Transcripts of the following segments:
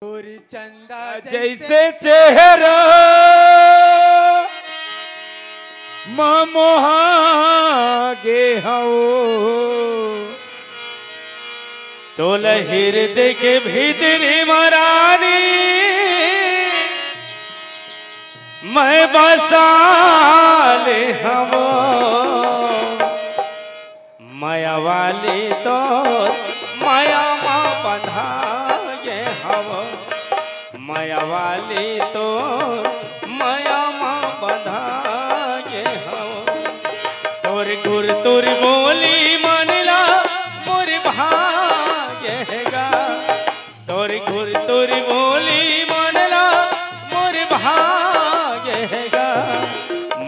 गोरी चंदा जैसे चेहरा मोहागे हो तोल हृदय के भीतरी मरानी मैं बसाले हम माया वाली तो माया माँ बंधाए हम माया वाली तो माया माँ बंधाए हम तोर गुर तोर बोली मनला मोर भागेगा तोर गुर तोर बोली मनला मोर भागेगा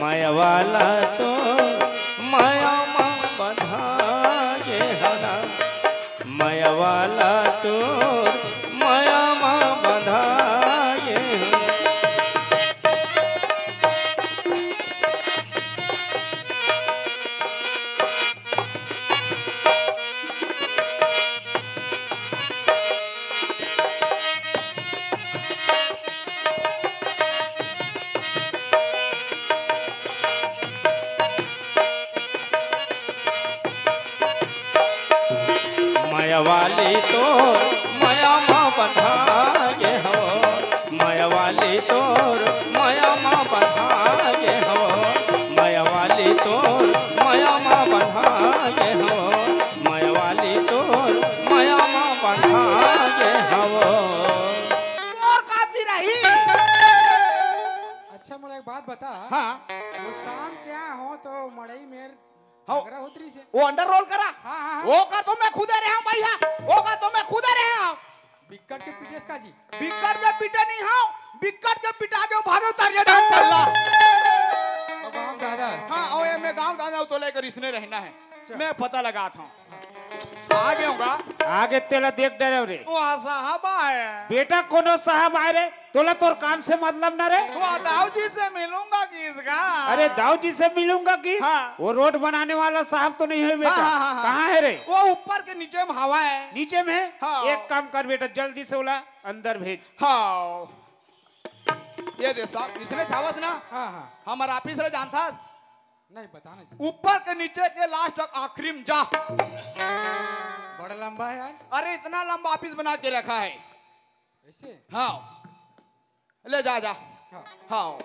माया वाला तो माया माँ बंधाए हना माया वाला तो माया माँ बंधाए माया वाली तो माया माँ बंधाए हो माया वाली तो माया माँ बंधाए हो माया वाली तो माया माँ बंधाए हो माया वाली तो माया माँ बंधाए हो और काफी रही। अच्छा मुझे एक बात बता। हाँ वो शाम क्या हो तो मड़ई में हाँ। झगड़ा उतरी से वो अंडर रोल करा हाँ, हाँ। वो कर तो मैं खुदे रहा हूँ भैया वो कर तो मैं खुदे रहा हूँ बिक्कट के पीटेस का जी बिकट के पीटे नहीं हूँ बिकट के पिटा के भागो तारिया डाल चला और गाँव दादा हाँ और मैं गांव दादा तो लेकर इसने रहना है मैं पता लगाता हूँ आ गया हूँगा आगे तेला देख डरे रे वो साहबा है बेटा कोनो साहब आए रे तोला तोर काम से मतलब न रे वो दाऊ जी से मिलूंगा किसका अरे दाऊ जी से मिलूंगा कि हाँ। वो रोड बनाने वाला साहब तो नहीं है बेटा हाँ, हाँ, हाँ। कहाँ है रे वो ऊपर के नीचे में हवा है नीचे में है हाँ। एक काम कर बेटा जल्दी से बोला अंदर भेज हाँ ये देख साहब इसने छावस ना हाँ हाँ हमारा ऑफिस रे जानता नहीं बताना जी ऊपर के नीचे के लास्ट तक आखिरी में जा बड़ा लंबा है यार अरे इतना लंबा ऑफिस बना के रखा है ऐसे हाँ ले जा जा हाँ। हाँ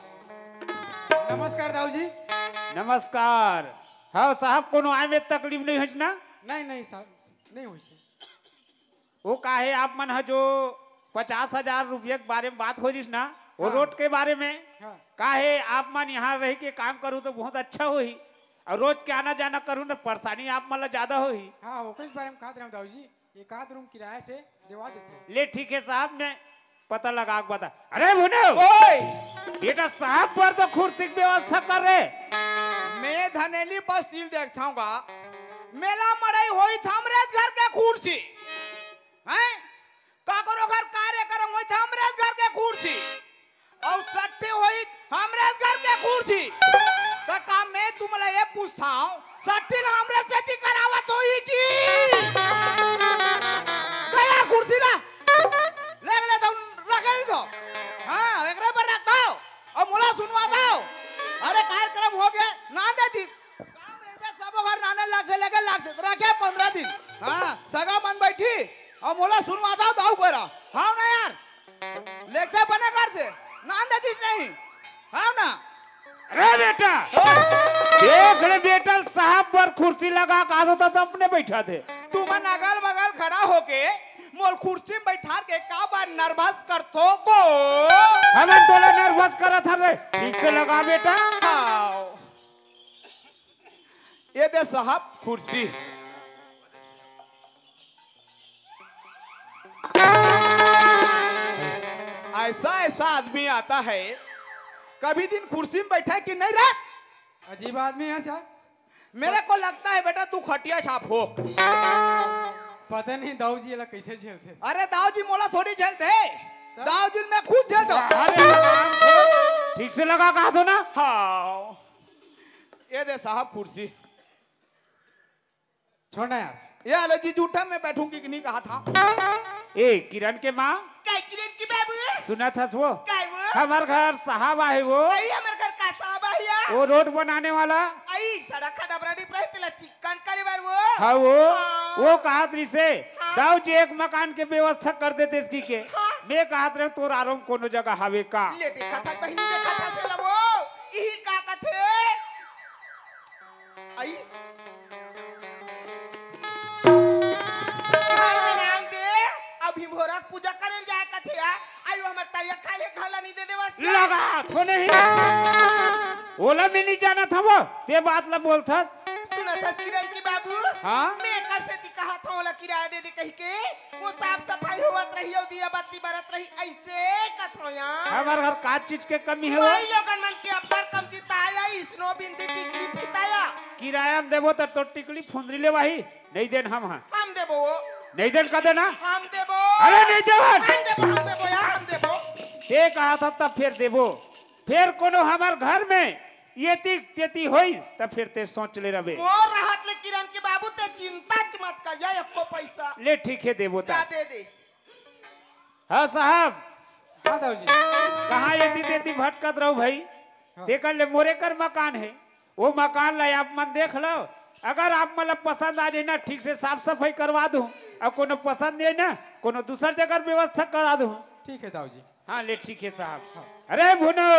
नमस्कार दाऊ जी नमस्कार हाँ साहब कोनो आए में तकलीफ नहीं है ना नहीं नहीं साहब नहीं हुई से वो काहे आप मन है जो 50,000 रुपये के बारे में बात हो रही ना वो हाँ। रोड के बारे में हाँ काहे आप मन यहाँ रह के काम करूँ तो बहुत अच्छा होई और रोज के आना जाना करूँ ना परेशानी आप मन ला ज्यादा होई हाँ ओकरे बारे में कहते रहे दाऊ जी एक आध रूम किराए से दिवा देते ले ठीक है साहब मैं पता लगा के बता अरे भुने ओए बेटा साहब पर तो कुर्सी की व्यवस्था कर रहे मैं धनेली बस तिल देखता हूँ मेला मड़ई होई हमरे घर के कुर्सी हैं का करो घर कार्यक्रम होई हमरे घर के कुर्सी और सट्टे होई हमरे घर के कुर्सी तो का मैं तुमला ये पूछता हूँ सट्टी हमरे से करावत होई जी गया कुर्सी ला ले ले तो रखे नहीं तो हाँ एकरे पर रखता हो और मोला सुनवा दो अरे कार्यक्रम हो गया ना देती सब घर नाने लगे रखे 15 दिन हाँ सगा मन बैठी और मोला सुनवा दो दाऊ करा हाँ ना यार लेते बने कर दे ना देती नहीं हाँ ना अरे बेटा देख ले बेटा साहब पर कुर्सी लगा का तो अपने बैठा थे तुम अगल बगल खड़ा होके मोल कुर्सी में बैठा के का बार नर्वस करतो को हमें तोला नर्वस करा था रे ठीक से लगा बेटा हाँ ये दे साहब कुर्सी ऐसा ऐसा आदमी आता है कभी दिन कुर्सी में बैठा है कि नहीं रे अजीब आदमी है साहब मेरे को लगता है बेटा तू खटिया छाप हो पता नहीं दाऊ जी ये कैसे झेलते अरे दाऊ जी मोला थोड़ी झेलते दाऊ जी मैं खुद झेलता हूँ अरे ठीक से लगा कहा तो ना हाँ ये दे साहब कुर्सी छोड़ना यार ये अलग जी जूठा में बैठूंगी कि नहीं कहा था ए किरण के माँ काय किरण की बाबू सुना था वो काय वो हमार घर साहब आहे वो आई हमार घर का साहब आया वो रोड बनाने वाला आई सड़क का डबराडी प्रहतला चिकन करे बार वो हाँ वो कहा से हाँ। दाऊ जी एक मकान के व्यवस्था कर देते इसकी के हाँ। मैं कहा रहे तोर आराम कोनो जगह हावे का ले देखा था बहनी देखा था से लवो इही का कथे आई भाई के नाम दे अभी भोरा पूजा करे जाए कथे आयो हमर तरिया खाले घाला नहीं दे देवा लगा तो नहीं ओला में नहीं जाना था वो ते बात ला बोलथस सुना था किरण की बाबू हाँ? मैं कर से ती कहा था ओला किराया दे दे कही के वो साफ सफाई होवत रही और दिया बाती बरत रही ऐसे कथो यार हमार घर का चीज के कमी है वो वही लोगन मन के अपर कम जिताया स्नो बिंदी टिकली फिताया किराया हम देबो तो टिकली फुंदरी ले वाही नहीं देन हम हाँ हम देबो नहीं देन का देना हम देबो अरे नहीं देवन हम देबो यार हम देबो ते कहा था तब फिर देबो फिर कोनो हमार घर में ये तेती होई तब फिर ते सोच ले रबे मोर रहत ले किरण के बाबू ते चिंता मत कर जा एको पैसा ले ठीक है देबो ता जा दे दे हाँ साहब हाँ दाऊ जी कहाँ ये तेती भटकत रहो भाई देख ले मोरे कर मकान है वो मकान ला आप मन देख लो अगर आप मतलब पसंद आ जाए ना ठीक से साफ सफाई करवा दूं और कोनो पसंद है ना कोनो दूसर जगह व्यवस्था करा दूं ठीक है दाऊ जी हाँ ले ठीक है साहब अरे भुनो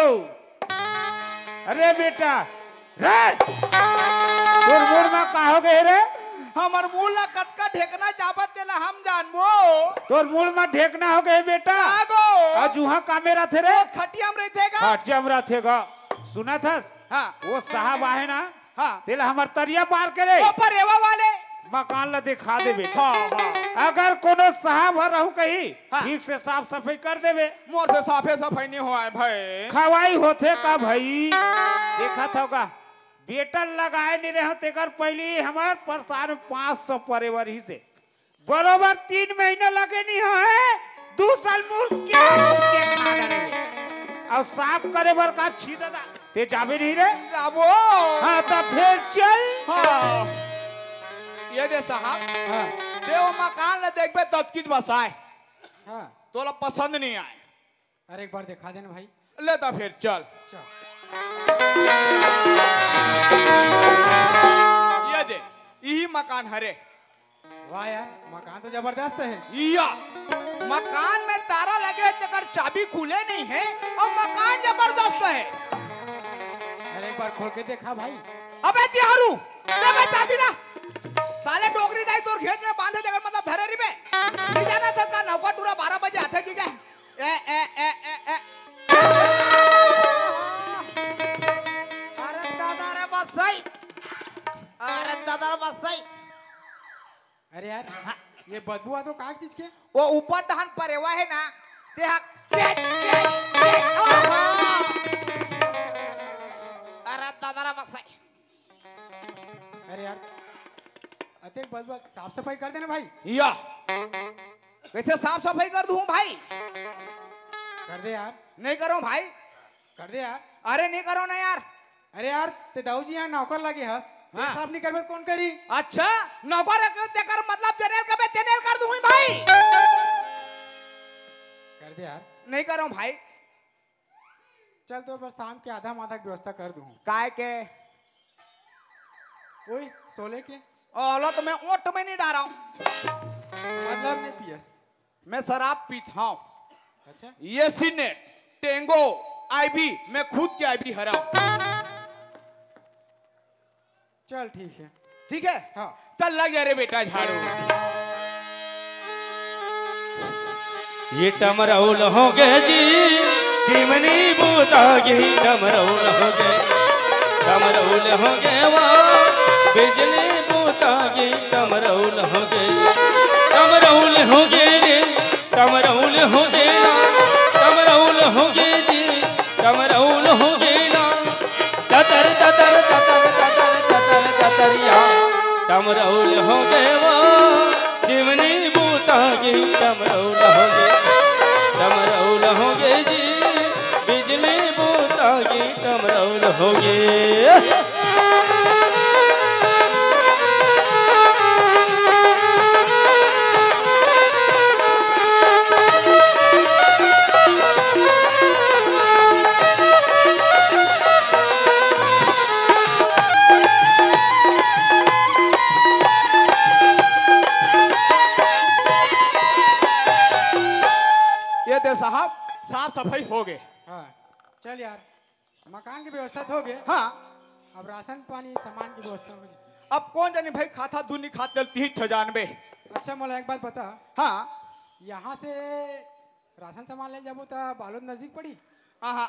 अरे बेटा रे तोर मोर में का हो गए रे हमर मूल ला कटका ढेकना चाबत देला हम जानबो तोर मूल में ढेकना हो गए बेटा आगो आज वहाँ कामेरा थे रे वो खटियाम रहतेगा खटियाम थे गा सुना था हां वो साहब आए ना हां तेला हमार तरिया पार करे वो परेवा वाले मकान ला दिखा दे बेटा हां अगर कोनो साहब रहू कहीं हाँ। ठीक से साफ सफाई कर देवे मोर से साफे सफाई नहीं हुआ है भाई खवाई होते का भाई देखा था का बेटा लगाए नहीं रहे तेकर पहले हमार प्रसार 500 परेवर ही से बरोबर 3 महीने लगे नहीं है 2 साल मूल क्या और साफ करे बर का छी दादा ते जावे नहीं रे जाबो हाँ तब फिर चल हां ये दे साहब हाँ देव मकान ले देखबे तब किज बसाए हाँ तोला पसंद नहीं आए अरे एक बार दिखा देना भाई ले तो फिर चल चल ये दे यही मकान हरे वाह यार मकान तो जबरदस्त है या मकान में ताला लगे तेकर चाबी खुले नहीं है और मकान जबरदस्त है अरे एक बार खोल के देखा भाई अबे तिहारू ले बे चाबी ला साले डोगरी दाई तोर खेत में बांधे जगह मतलब धरेरी में नहीं जाना था का नौका टूरा 12 बजे आते की क्या ए अरे दादा रे बस सही अरे दादा रे बस सही अरे यार ये बदबू आ तो काग चीज के वो ऊपर दहन परेवा है ना ते अरे दादा रे बस सही अरे यार अते बदबू साफ सफाई कर देना भाई या कैसे साफ सफाई कर दूं भाई कर दे यार नहीं करो भाई कर दे यार अरे नहीं करो ना यार अरे यार ते दाऊ जी यहाँ नौकर लगे हस हाँ। साफ नहीं करबे कौन करी अच्छा नौकर कर मतलब जनेल कबे जनेल कर दूं भाई कर दे यार नहीं करो भाई चल तो बस शाम के आधा माधा की व्यवस्था कर दूं काय के ओए सोले के ओलो तो मैं ओट में नहीं डाला हूं मतलब नहीं पियस मैं शराब पीता हूं अच्छा ये सीनेट टेंगो आईबी मैं खुद के आईबी हरा चल ठीक है ठीक है हाँ चल लग जा रे बेटा झाड़ू ये टमरौल हो गए जी चिमनी बूतागी टमरौल हो गए टमरौल हो गए वहाँ बिजली बूतागी टमरौल हो गए टमरौल हो गए रे टमरौल हो गए टमरौल हो गए जी टमरौल हो गए ना ततर ततर ततर ततर ततर ततरिया टमरौल हो गए वहाँ चिमनी बूतागी टमरौल हो गए टमरौल हो गए जी बिजली बूतागी टमरौल हो गए ये दे साहब, साफ सफाई हो गए। हाँ चल यार, मकान की व्यवस्था तो हो गई। हाँ अब राशन पानी सामान की व्यवस्था हो गई। अब कौन जाने भाई खाता दूनी खात डलती ही 96। अच्छा मोला एक बात बता, हाँ यहाँ से राशन सामान ले जाबो तो बालोद नजदीक पड़ी? हाँ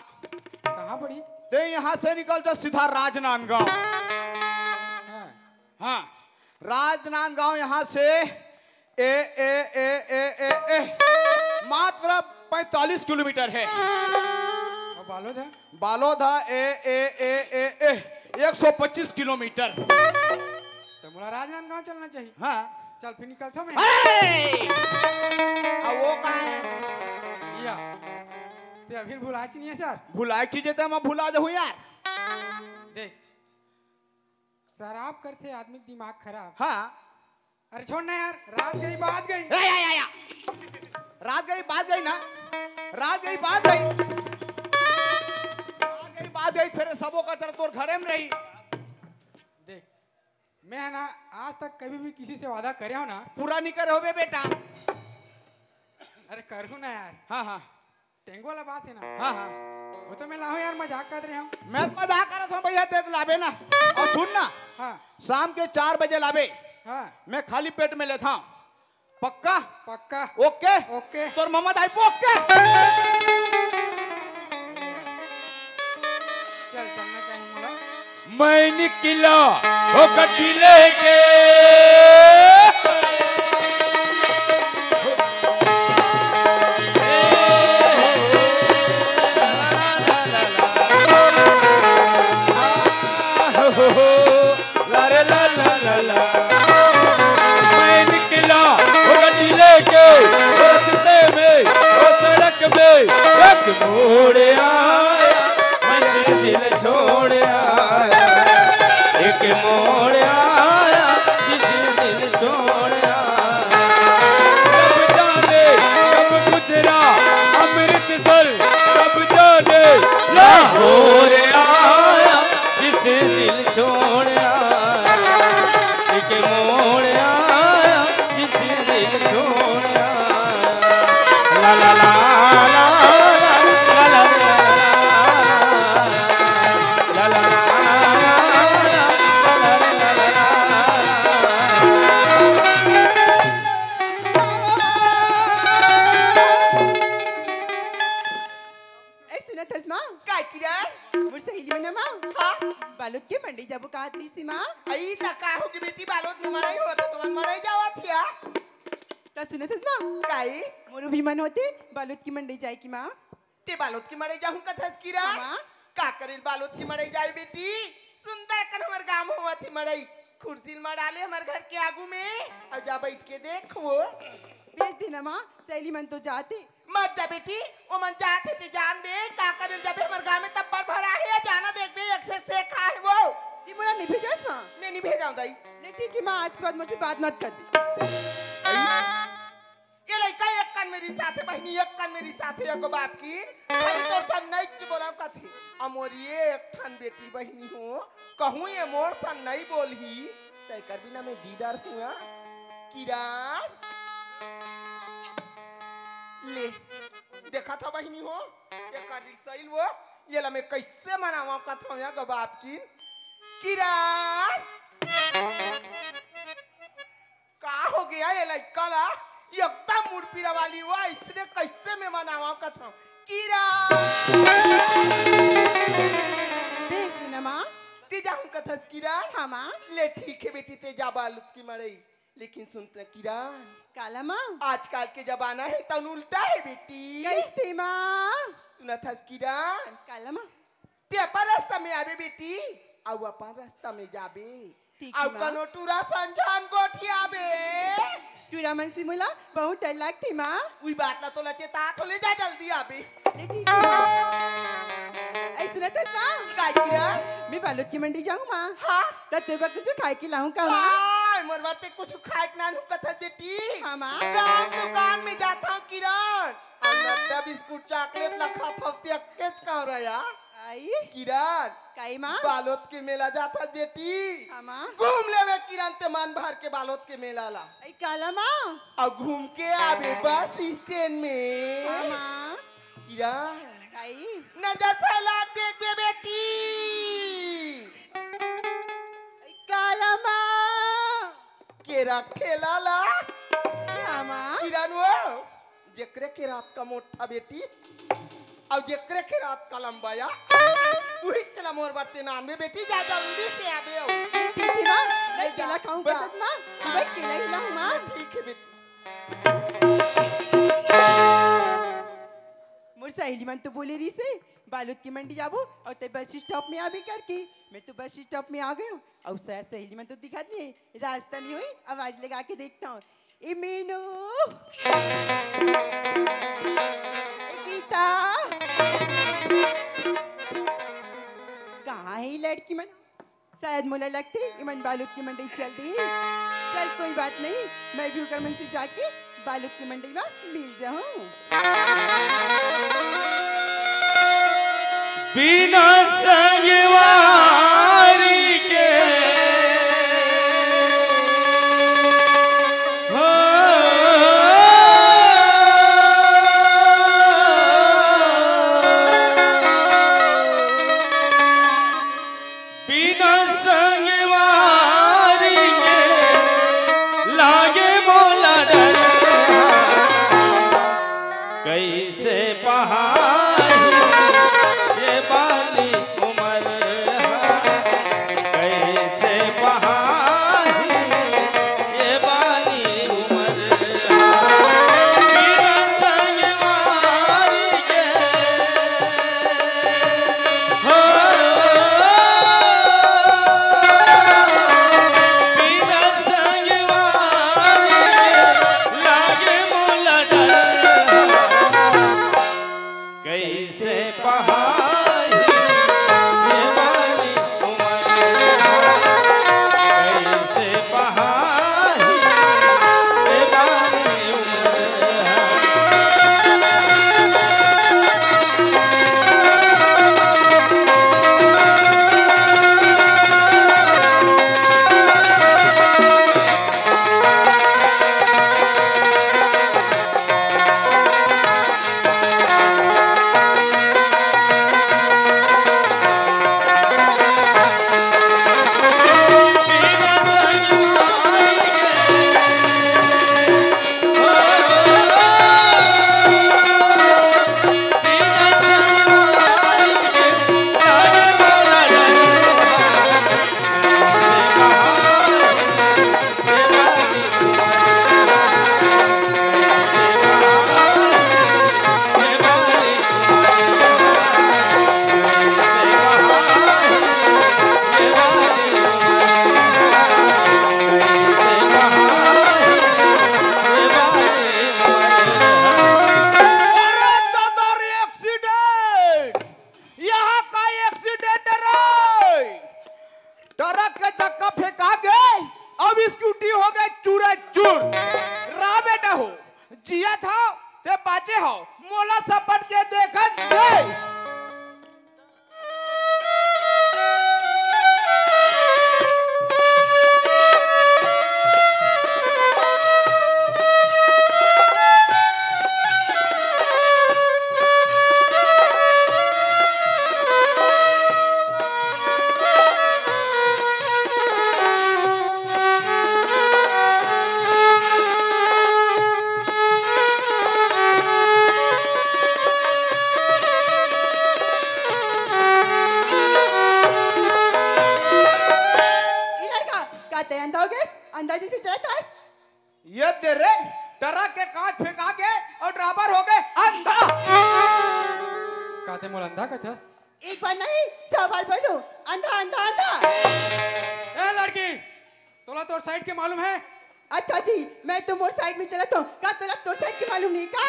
कहाँ पड़ी? ते यहाँ से निकल जा सीधा राजनांदगांव। हाँ हाँ राजनांदगांव यहाँ से ए ए ए ए ए ए मात्र 45 किलोमीटर है। और बालोद है? बालोद है ए ए ए ए ए 125 किलोमीटर। तो मोला राजनांदगांव चलना चाहिए। हाँ चल फिर निकलता मैं। अरे अब वो कहाँ है? या ते अभी भुला नहीं है सर? भुलाए चीजें तो मैं भुला जाऊँ यार। देख, शराब करते आदमी का दिमाग खराब। हाँ अरे छोड़ ना यार, रात गई बात गई। या। रात गई बात गई ना, रात गई बात गई, रात गई बात गई, फिर सबों का तरह तोर घरे में रही। देख, मैं है ना आज तक कभी भी किसी से वादा करे हो ना, पूरा नहीं करे हो बे बेटा। अरे करूँ ना यार, हाँ हाँ टेंगो वाला बात है ना। हाँ हाँ वो तो मैं लाऊं यार, मजाक कर रहे हूँ। मैं तो मजाक कर रहा था भैया, ते तो लाबे ना। और सुन ना, हाँ शाम के 4 बजे लाबे, हाँ मैं खाली पेट में लेता हूँ। पक्का? पक्का। ओके ओके तोर मोहम्मद आई ओके। चल चलना चाहिए मोला। मैं निकला हो गड्डी लेके, मैं निकला हो गड्डी लेके, रास्ते में वो सड़क में एक मोड़ आया, मुझे दिल छोड़ आया, एक मोड़ आया जिसे दिल छोड़ आया। कब जाने कब गुजरा अमृतसर, कब जाने लाहौर आया जिसे दिल छोड़ आया, एक मोड़ आया जिसे दिल छोड़ आया। ला ला ला ला ला ला ला ला ला। काय किरण मोर सहेली मन मा हां बालोद के मंडी जाबो का थी सीमा आई ता का हो कि बेटी बालोद नहीं मराई हो तो तुम मराई जावा थिया। ता सुनत हस मा काय मोर भी मन होते बालोद की मंडी जाए की मां ते बालोद की मराई जाहूं कथस किरा मां का करेल बालोद की मराई जाए बेटी। सुंदर कन हमर गांव हुआ थी मराई, कुर्सी में डाले हमर घर के आगू में, और जा बैठ के देखो। भेज देना मां, सहेली मन तो जाते मत जा बेटी, ओ मन जाते ते जान दे का करेल जब हमर गांव में तब पर भरा है, जाना देख बे एक से खा है वो। ती मोला नहीं भेजस मां? मैं नहीं भेजाऊं दाई। ले ठीक है मां, आज के बाद मुझसे बात मत कर दी। ये लड़का एक कान मेरी साथे बहनी, एक कान मेरी साथे एगो बाप की, खाली तोर सन नहीं की बोला कथी। अमोरी एक ठन बेटी बहनी हो, कहूं ये मोर सन नहीं बोलही, तय कर बिना मैं जीडर हुआ। किरण ले देखा था बहनी हो, ये कर रिसैल वो, ये ला मैं कैसे मनावा कथो या गो बाप की। किरण का हो गया ये लड़का ला, एकदम मुड़ पीरा वाली हुआ, इसने कैसे मैं मनावा कथो। किरण भेज देना मां। ते जाऊं कथस किरण। हां मां। ले ठीक है बेटी, ते जा बालूत की मरई, लेकिन सुनते किरण काला मां आजकल के जमाना है तो उल्टा है बेटी। कैसे मां? सुना था किरण काला मां ते अपन रास्ता में आवे बेटी, और अपन रास्ता में जाबे, ठीक और है मां। कनो टूरा संजान गोठी आवे। टूरा मन से मोला बहुत डर लगती मां। उई बात ला तो लचे ता तो ले जा जल्दी आवे। ले ठीक है मां। ऐ सुनत हस मां, का किरण मैं बालोद की मंडी जाऊं मां, हां तो तेरे कुछ खाए के लाऊं का मां? हां मोर बाते कुछ खाए के नानू कथस बेटी। हां मां। दुकान में जाता हूं किरण, और नड्डा बिस्कुट चॉकलेट लखा थपती अक्केच का रहा। आई किरण काई मां? बालोद के मेला जाता बेटी, हां मां। घूम लेवे किरण ते मन भर के बालोद के मेला ला, आई काला मां। और घूम के आवे बस स्टैंड में। हां मां। किरण काई नजर फैला देख बे बेटी काला माँ केरा ठेला ला माँ किरण वो जेकरे के रात का मोटा बेटी और जेकरे के रात का लंबाया वही चला मोर बरते नान में बेटी जा जल्दी से आबे हो ठीक है माँ मैं ले जा। केला खाऊं बस माँ मैं केला ही लाऊं माँ ठीक है बेटी मोर सहेली मन तो बोले रही से बालूद की मंडी जाबो और ते बस स्टॉप में आबी करके मैं तो बस स्टॉप में आ गई हूँ और शायद सहेली मन तो दिखाती है रास्ता में हुई आवाज लगा के देखता हूँ ए मीनू ए गीता कहाँ है ये लड़की मन शायद मुला लगती इमन बालूद की मंडी चल दी चल कोई बात नहीं मैं भी उकर मन से जाके बालूद की मंडी में मिल जाऊँ बिना संगवारी के हो बिना संगवारी के लागे मोला डर कैसे पहाड़ ये बाली उमर कैसे बहाई ये बाली उमर बिना संगवारी के हो बिना संगवारी के लागे मोला डर कैसे पहाई ये बाली उमर कैसे पहाई ये बाली उमर अरे दादा रे एक्सीडेंट यहाँ का एक्सीडेंट है रे ट्रक के चक्का फेंका गए अब स्कूटी हो गए चूरा चूर रा बेटा हो जिया था ते बाचे हो मोला सपट के देखा दे ये लड़का कहते हैं अंधा हो गया अंदाजे से चलता है ये तेरे ट्रक के कांच फेंका के और ड्राइवर हो गए अंधा कहते मोल अंधा कथस एक बार नहीं 100 बार बोलो अंधा अंधा अंधा ए लड़की तोला तोर साइड के मालूम है अच्छा जी मैं तो मोर साइड में चला तो का तोरा तोर साइड की मालूम नहीं का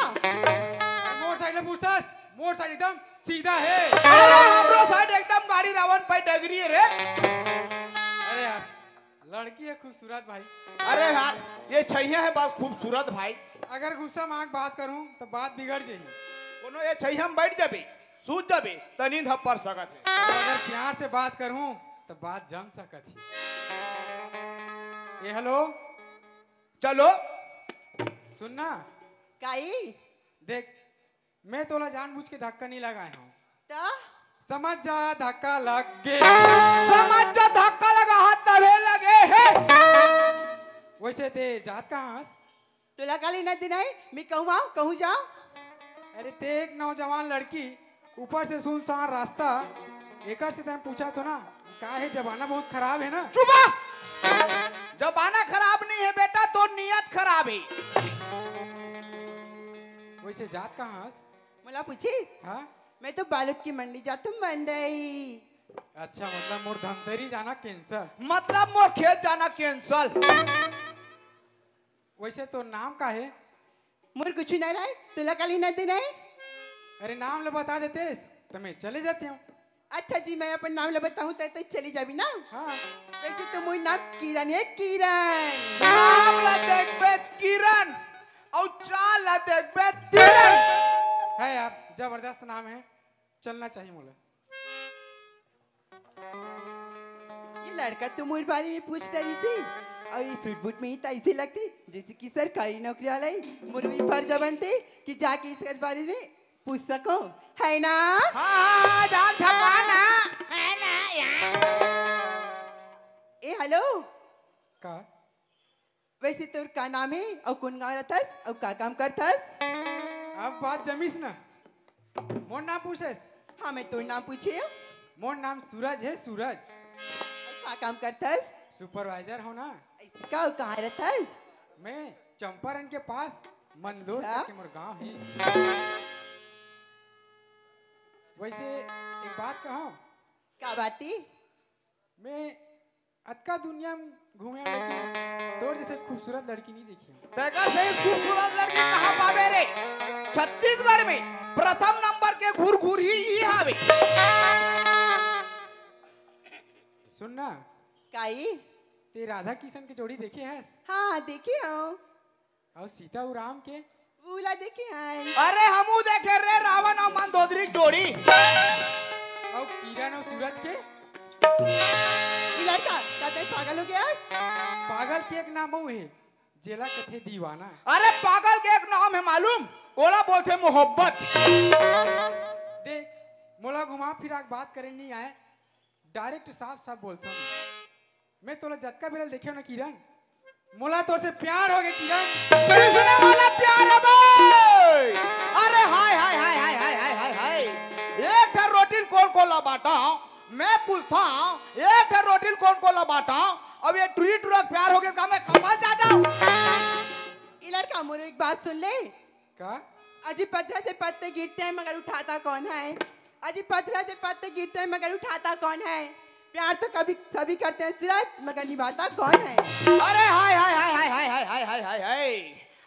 मोर साइड में पूछतास मोर साइड एकदम सीधा है अरे हमरो साइड एकदम गाड़ी रावण पे डगरी है रे अरे यार लड़की है खूबसूरत भाई अरे यार ये छैया है बात खूबसूरत भाई अगर गुस्सा में बात करूं तो बात बिगड़ जाएगी कोनो ये छैया में बैठ जाबे सूझ जाबे त नींद हम पर सकत है और अगर प्यार से बात करूं तो बात जम सकत ही ये हेलो चलो सुनना काई देख मैं तोला जानबूझ के धक्का नहीं लगाया हूँ। ता समझ जा धक्का लग गे। समझ जा धक्का लगा हाथ तबे लगे है। वैसे ते जात कहाँ हस? तुला काली न दिनाई मैं कहूँ आऊँ कहूँ जाऊँ। अरे ते एक नौजवान लड़की ऊपर से सुनसान रास्ता एकर से तैं पूछा तो ना का है जमाना बहुत खराब है ना। चुपा। जमाना खराब नहीं है बेटा तो नियत खराब है। वैसे जात कहाँ हस? मला पूछीस हाँ मैं तो बालूद की मंडी जातूं मंडई। अच्छा मतलब मोर धमतरी जाना कैंसर। मतलब मोर खेत जाना कैंसल। वैसे तो नाम का है? मोर कुछ नहीं रहा तुला काली न दिनाई। अरे नाम ले बता देते तो मैं चले जाती हूँ। अच्छा जी मैं अपन नाम ले बताऊँ तो चली जाबी ना। हाँ वैसे तो मोर नाम किरण है किरण। नाम ला देखबे किरण और चाल ला देखबे तिरन। है यार जबरदस्त नाम है चलना चाहिए मुझे। ये लड़का तो मोर बारे में पूछ रही थी और ये सूट बूट में ही तो ऐसे लगते जैसे कि सरकारी नौकरी वाला ही। मोर भी फर्ज बनते कि जाके इसके बारे में पूछ सको है ना। हाँ जान छकाना है ना यार। ए हेलो का वैसे तोर का नाम है और कौन गाँव रहतस और का काम करतस। अब बात जमीस ना मोर नाम पूछेस। हाँ मैं तोर नाम पूछे हूँ। मोर नाम सूरज है सूरज। और का काम करतस सुपरवाइजर हो ना। ऐसे का और कहाँ रहतस। मैं चंपारण के पास मंदोर अच्छा। के मोर गांव है। वैसे एक बात कहूँ का बाती मैं अतका दुनिया में घूमे हूं, लेकिन तोर जैसे खूबसूरत लड़की नहीं देखी हूं। तेरा से खूबसूरत लड़की कहाँ पावे रे। छत्तीसगढ़ में प्रथम नंबर के घूर घूर ही हावे। सुनना काई ते राधा किशन के जोड़ी देखे हैं? हाँ देखे हूँ। और सीता और राम के? उला देखे हैं। अरे हमू देखे रे रावण और मंदोदरी जोड़ी। और किरण और सूरज के? ये लड़का क्या पागल हो गया। पागल के एक नाम वो है जेला कथे दीवाना। अरे पागल के एक नाम है मालूम ओला बोलते मोहब्बत। देख मोला घुमा फिरा के बात करे नहीं आए डायरेक्ट साफ साफ बोलता हूँ। मैं तोला जत्का बिरल देखे हो ना किरण मोला तोर से प्यार हो गया किरण। किसने वाला प्यार है भाई। अरे हाय हाय हाय हाय हाय हाय हाय हाय। एक ठर रोटी कौन कौन ला बाटा मैं पूछता हूँ एक ठर रोटी कौन कौन ला बाटा अब ये ट्री ट्रक प्यार हो गया का मैं कमाल जाता हूँ। ये लड़का मोरो एक बात सुन ले। का? अजी पत्थर से पत्ते गिरते हैं मगर उठाता कौन है। अजी पत्थर से पत्ते गिरते हैं मगर उठाता कौन है। प्यार तो कभी सभी करते हैं सूरज मगर निभाता कौन है। अरे हाय हाय हाय हाय हाय हाय हाय हाय हाय हाय।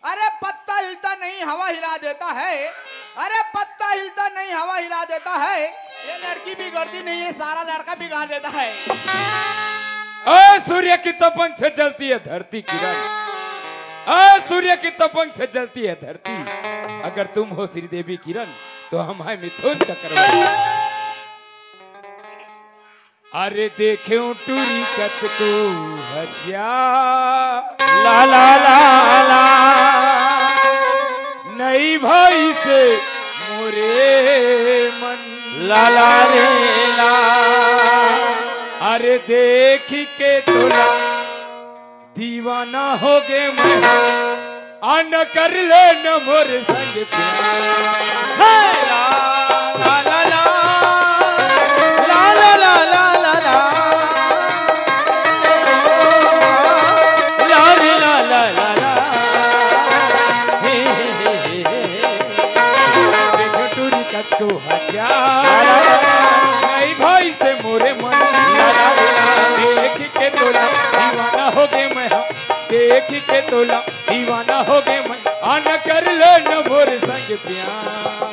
अरे पत्ता हिलता नहीं हवा हिला देता है। अरे पत्ता हिलता नहीं हवा हिला देता है। ये लड़की बिगड़ती नहीं है सारा लड़का बिगाड़ देता है। सूर्य की तपन से जलती है धरती किरण। सूर्य की तपन से जलती है धरती। अगर तुम हो श्रीदेवी किरण तो हम है मिथुन चक्रवर्ती। अरे देखे टूरी कत को हजा ला ला ला ला नई भाई से मोरे मन ला ला रे ला। अरे देख के तोला दीवाना हो गे मैं आन कर ले न मोर संग प्यार। ला ला ला ला ला ला ला ला ला ला ला रे ला ला ला ला हे हे हे हे टूरी कत्तो हजार नहीं भाई से मोरे मन देख के तोला दीवाना हो गे मैं देख के तोला दीवाना हो गे मैं आना कर लो न मोर संग प्यार।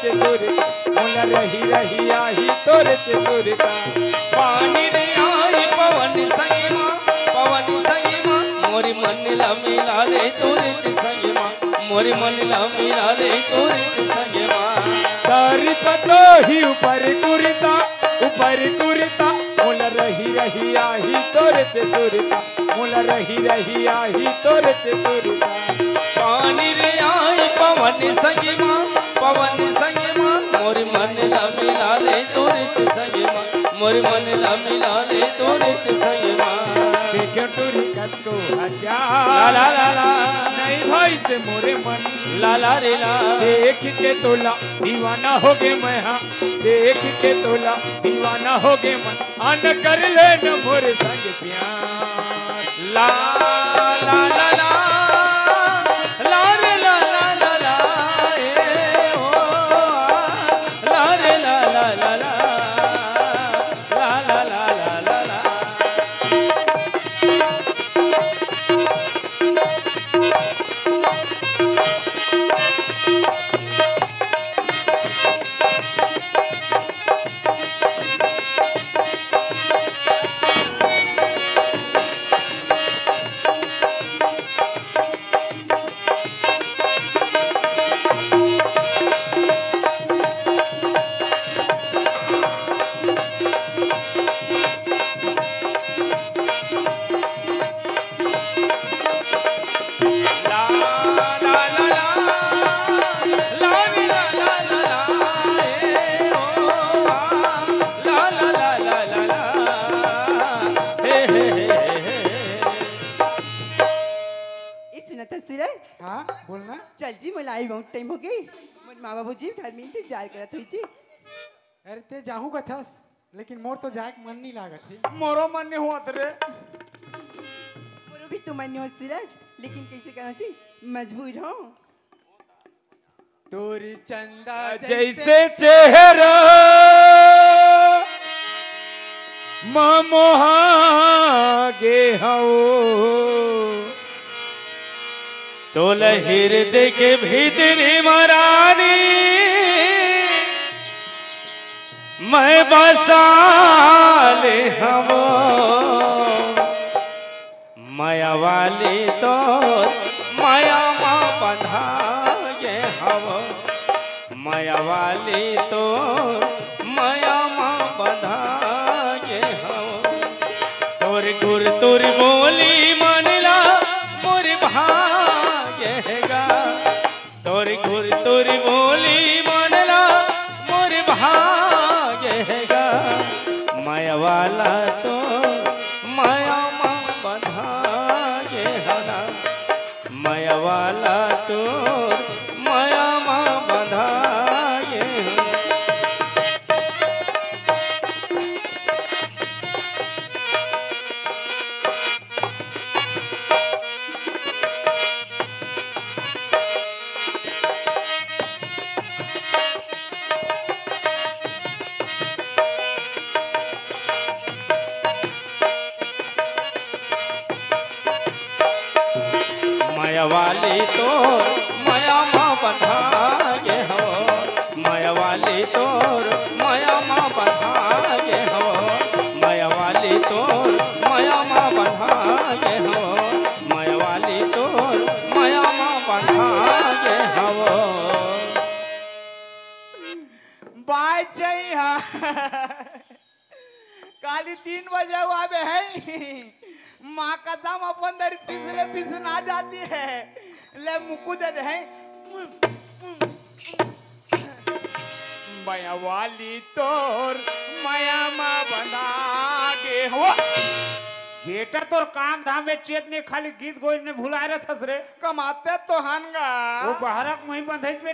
ते सुरता मोला रही रही आही तोरे ते सुरता पानी रे आई पवन संगमा मोरी मन ला मिला ले तोरे ते संगमा मोरी मन ला मिला ले तोरे ते संगमा तारी पतो ही ऊपर कुरता मोला रही रही आही तोरे ते सुरता मोला रही रही आही तोरे ते सुरता पानी रे आई पवन संगमा मोरी मन ला मिला ले तोरे ते संगमा मोरी मन ला मिला ले तोरे ते संगमा देखो टूरी कतो हजार ला ला ला नहीं भाई से मोरे मन ला ला रे ला देख के तोला दीवाना हो गे मैं हाँ देख के तोला दीवाना हो गे मन आन कर ले न मोरे संग प्यार ला ला ला ला ला रे ला ला ला ला ए ओ ला रे ला ला ला ला ला ला ला ला ला ला हाँ बोलना चल जी मला आई बहुत टाइम हो गई मोर माँ बाबू जी घर में इंतजार करत हुई जी अरे ते जाहू का थस लेकिन मोर तो जाए मन नहीं लागत है मोरो मन नहीं हुआ रे मोरो भी तो मन हो सूरज लेकिन कैसे करो जी मजबूर हो तोरी चंदा जैसे चेहरा मोहा गे हो तोल हृदय के भीतरी मरानी मैं बसाले हवो माया वाली तो माया माँ बंधा ये हवो माया वाली तो माया माँ बंधा ये हवो तोर गुर तुर बोली मनला मोर भाग्यगा तोर गुर तुर बोली मनला मोर भाग्यगा माया वाला तो माया माँ बंधा ये हना माया वाला तो माया माँ बंधा ये माया वाली तो माया माँ बंधा ये हो माया वाली तो माया माँ बंधा ये हो माया वाली तो माया माँ बंधा ये हो माया वाली तो माया माँ बंधा ये हो बाय जय काली 3 बजे हुआ बे है माँ का दाम अपन दर तीसरे पीछे ना जाती है ले मुकु दे है माया वाली तोर माया माँ बना गे हो बेटा तोर काम धाम में चेत ने खाली गीत गोई ने भुलाए रह थस रे कमाते तो हनगा वो बाहरक वहीं बंधे